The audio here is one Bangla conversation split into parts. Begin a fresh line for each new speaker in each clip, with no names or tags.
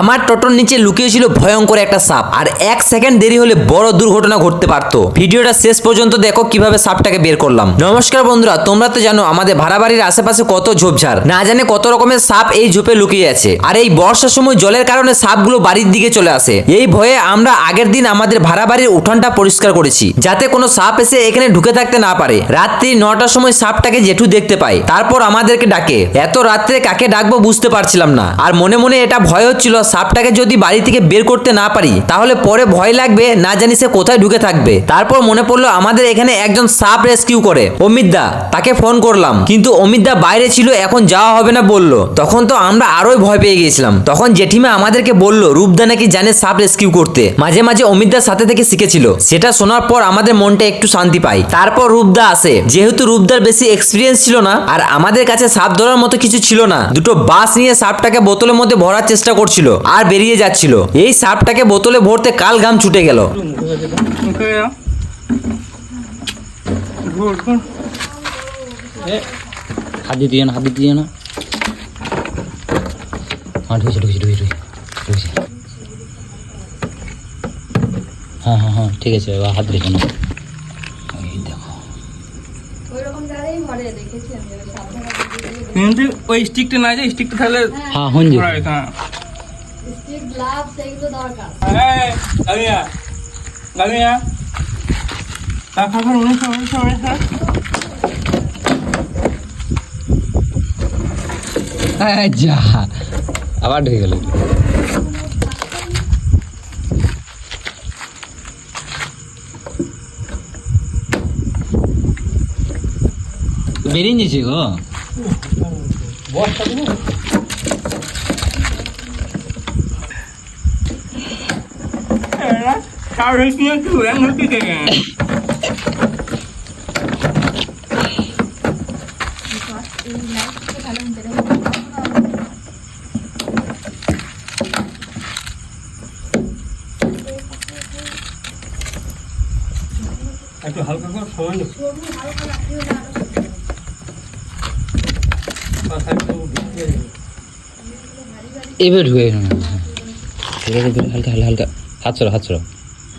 আমার টোটোর নিচে লুকিয়ে ছিল ভয়ঙ্কর একটা সাপ, আর 1 সেকেন্ড দেরি হলে বড় দুর্ঘটনা ঘটতে পারতো। ভিডিওটা শেষ পর্যন্ত দেখো কিভাবে সাপটাকে বের করলাম। নমস্কার বন্ধুরা, তোমরা তো জানো আমাদের ভাড়া বাড়ির আশেপাশে কত ঝোপঝাড়, না জানে কত রকমের সাপ এই ঝোপে লুকিয়ে আছে। আর এই বর্ষার সময় জলের কারণে সাপগুলো বাড়ির দিকে চলে আসে। এই ভয়ে আমরা আগের দিন আমাদের ভাড়া বাড়ির উঠানটা পরিষ্কার করেছি, যাতে কোনো সাপ এসে এখানে ঢুকে থাকতে না পারে। রাত্রি 9টার সময় সাপটাকে জেঠু দেখতে পায়, তারপর আমাদেরকে ডাকে। এত রাত্রে কাকে ডাকবো বুঝতে পারছিলাম না, আর মনে মনে এটা ভয় হচ্ছিল সাপটাকে যদি বাড়ি থেকে বের করতে না পারি তাহলে পরে ভয় লাগবে, না জানি সে কোথায় ঢুকে থাকবে। তারপর মনে পড়লো আমাদের এখানে একজন সাপ রেস্কিউ করে, অমিত দা, তাকে ফোন করলাম, কিন্তু অমিত দা বাইরে ছিল, এখন যাওয়া হবে না বললো। তখন তো আমরা আরোই ভয় পেয়ে গিয়েছিলাম। তখন জেঠিমা আমাদেরকে বললো রূপদা নাকি জানে সাপ রেস্কিউ করতে, মাঝে মাঝে অমিত দার সাথে থেকে শিখেছিল। সেটা শোনার পর আমাদের মনটা একটু শান্তি পায়। তারপর রূপদা আসে, যেহেতু রূপদার বেশি এক্সপিরিয়েন্স ছিল না আর আমাদের কাছে সাপ ধরার মতো কিছু ছিল না, দুটো বাঁশ নিয়ে সাপটাকে বোতলের মধ্যে ভরার চেষ্টা করছিল আর বেরিয়ে যাচ্ছিল। এই সাপটাকে বোতলে ভরতে কাল ঘাম ছুটে গেল।
হাত দিয়ে না, হাত দিয়ে না। হ্যাঁ ঢুকছে ঢুকছে ঢুকছে ঢুকছে। হ্যাঁ হ্যাঁ হ্যাঁ ঠিক আছে, এবার হাত রেখো না। এই দেখো
কিন্তু ওই স্টিকটা না, যে স্টিকটা থাকলে
হ্যাঁ হন যে যা আবার ঢুকে গেল। বেরিয়ে গেছে গো।
একটু হালকা করে সময় নেই।
এবার ঢুকে গেল। হালকা হালকা হালকা হাত ছড়ো, হাত ছড়ো,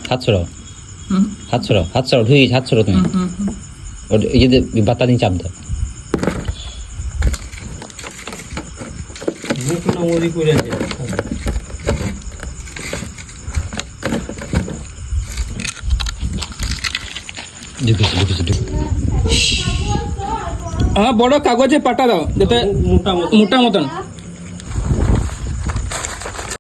হাত ছড়ো, হাত ছড়ো, হাত ছড়ো, ঢুকে হাত ছড়ো তুমি। ওর ইয়েতে বাতা দিয়ে চাপ দাও। ঢুকেছে ঢুকেছে ঢুকে।
বড় কাগজে পাটা দাও, যাতে মোটা মতন।